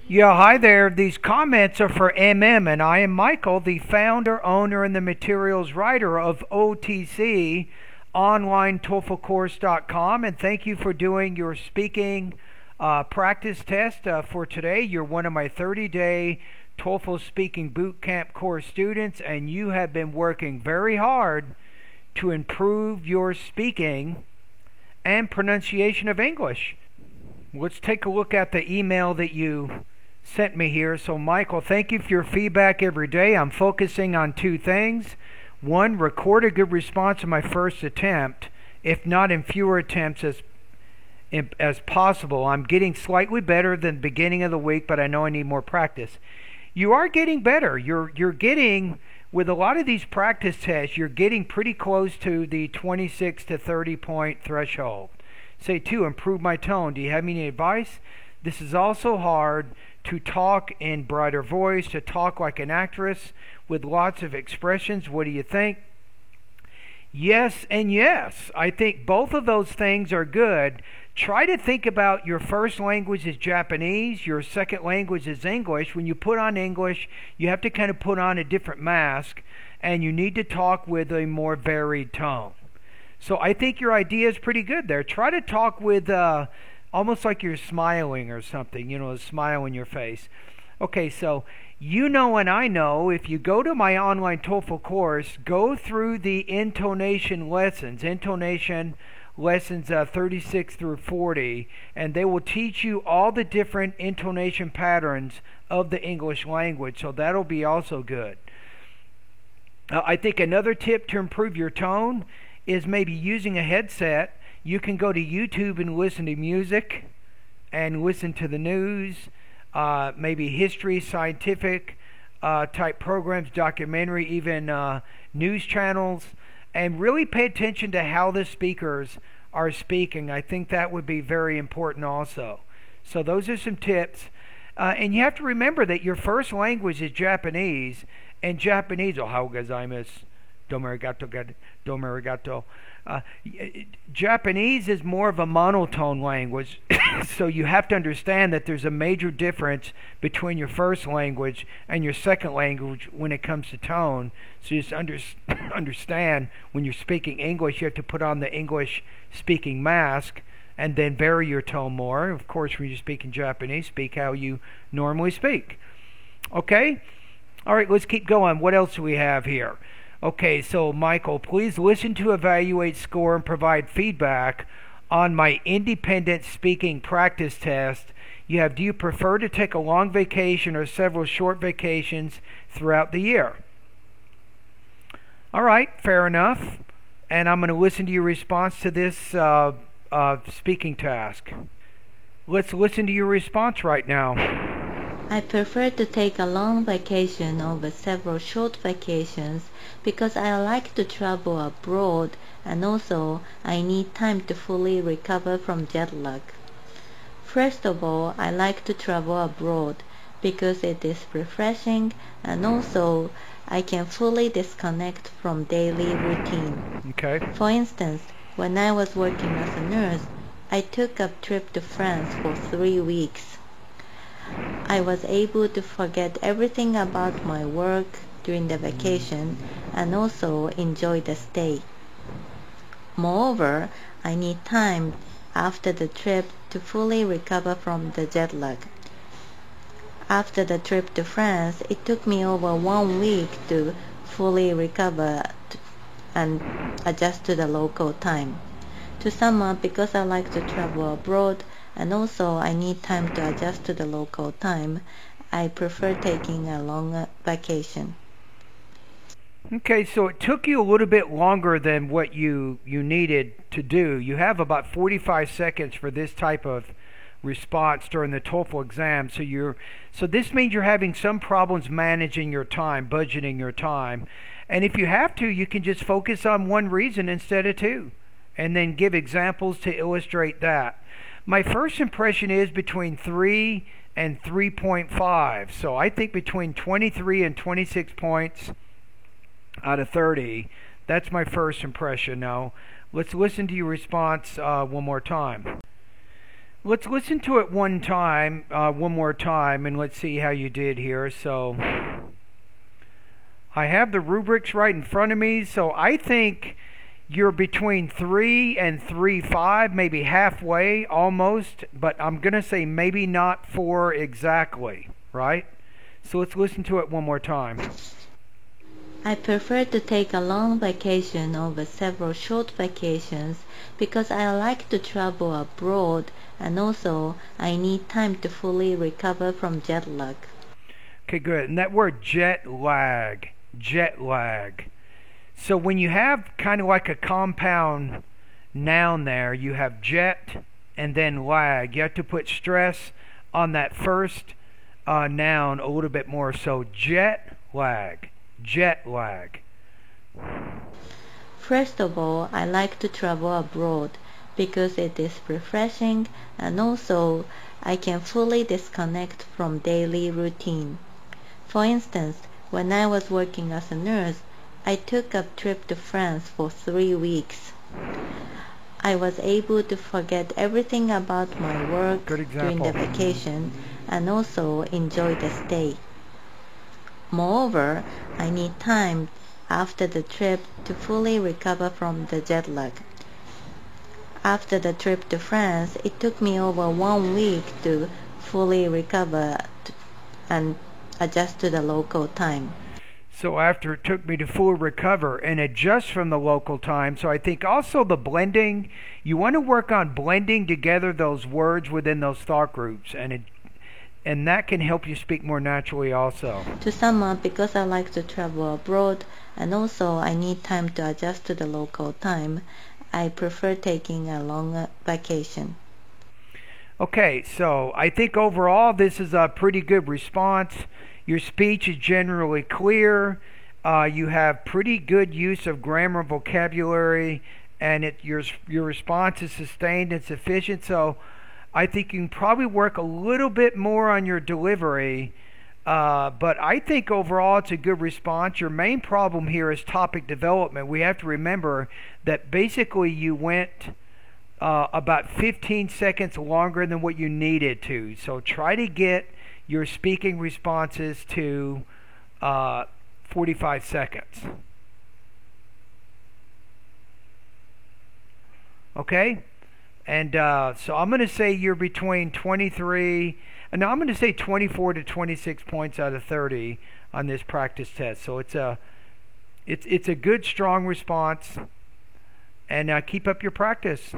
Yeah, hi there. These comments are for MM, and I am Michael, the founder, owner, and the materials writer of OTC, OnlineTOEFLCourse.com, and thank you for doing your speaking practice test for today. You're one of my 30-day TOEFL Speaking Bootcamp course students, and you have been working very hard to improve your speaking and pronunciation of English. Let's take a look at the email that you sent me here. So, Michael, thank you for your feedback every day. I'm focusing on two things. One, record a good response in my first attempt, if not in fewer attempts as possible. I'm getting slightly better than the beginning of the week, but I know I need more practice. You are getting better. You're getting, with a lot of these practice tests, you're getting pretty close to the 26 to 30 point threshold. Say two, improve my tone. Do you have any advice? This is also hard to talk in brighter voice, to talk like an actress with lots of expressions. What do you think? Yes and yes. I think both of those things are good. Try to think about your first language is Japanese, your second language is English. When you put on English, you have to kind of put on a different mask, and you need to talk with a more varied tone. So I think your idea is pretty good there. Try to talk with almost like you're smiling or something, a smile in your face. Okay, so you know and I know, if you go to my online TOEFL course, go through the intonation lessons 36 through 40, and they will teach you all the different intonation patterns of the English language, so that'll be also good. I think another tip to improve your tone is maybe using a headset. You can go to YouTube and listen to music and listen to the news, maybe history, scientific type programs, documentary, even news channels, and really pay attention to how the speakers are speaking. I think that would be very important also. So those are some tips. And you have to remember that your first language is Japanese, and Japanese, ohau gozaimasu, domo arigato. Japanese is more of a monotone language, so you have to understand that there's a major difference between your first language and your second language when it comes to tone. So just understand when you're speaking English, you have to put on the English speaking mask and then vary your tone more. Of course, when you're speaking Japanese, speak how you normally speak. Okay? All right, let's keep going. What else do we have here? Okay, so Michael, please listen to evaluate, score, and provide feedback on my independent speaking practice test. Do you prefer to take a long vacation or several short vacations throughout the year? All right, fair enough. And I'm going to listen to your response to this speaking task. Let's listen to your response right now. I prefer to take a long vacation over several short vacations because I like to travel abroad, and also I need time to fully recover from jet lag. First of all, I like to travel abroad because it is refreshing, and also I can fully disconnect from daily routine. Okay. For instance, when I was working as a nurse, I took a trip to France for 3 weeks. I was able to forget everything about my work during the vacation and also enjoy the stay. Moreover, I need time after the trip to fully recover from the jet lag. After the trip to France, it took me over 1 week to fully recover and adjust to the local time. To sum up, because I like to travel abroad and also I need time to adjust to the local time, I prefer taking a long vacation. Okay, so it took you a little bit longer than what you needed to do. You have about 45 seconds for this type of response during the TOEFL exam. So this means you're having some problems managing your time, budgeting your time. And if you have to, you can just focus on one reason instead of two, and then give examples to illustrate that. My first impression is between 3 and 3.5. So I think between 23 and 26 points out of 30. That's my first impression. Now, let's listen to your response one more time. Let's listen to it one more time, and let's see how you did here. So I have the rubrics right in front of me, so I think you're between 3 and 3.5, maybe halfway almost, but I'm going to say maybe not 4 exactly, right? So let's listen to it one more time. I prefer to take a long vacation over several short vacations because I like to travel abroad and also I need time to fully recover from jet lag. Okay, good. And that word jet lag. So when you have kind of like a compound noun there, you have jet and then lag. You have to put stress on that first noun a little bit more. So jet lag. First of all, I like to travel abroad because it is refreshing and also I can fully disconnect from daily routine. For instance, when I was working as a nurse, I took a trip to France for 3 weeks. I was able to forget everything about my work during the vacation and also enjoy the stay. Moreover, I need time after the trip to fully recover from the jet lag. After the trip to France, it took me over 1 week to fully recover and adjust to the local time. So after it took me to fully recover and adjust from the local time, so I think also the blending, you want to work on blending together those words within those thought groups, and that can help you speak more naturally also. To sum up, because I like to travel abroad and also I need time to adjust to the local time, I prefer taking a long vacation. Okay, so I think overall this is a pretty good response. Your speech is generally clear. You have pretty good use of grammar and vocabulary, and your response is sustained and sufficient. So I think you can probably work a little bit more on your delivery, but I think overall it's a good response. Your main problem here is topic development. We have to remember that basically you went about 15 seconds longer than what you needed to. So try to get your speaking responses to 45 seconds. Okay? And so I'm going to say you're between 23, and now I'm going to say 24 to 26 points out of 30 on this practice test. So it's a good, strong response, and keep up your practice.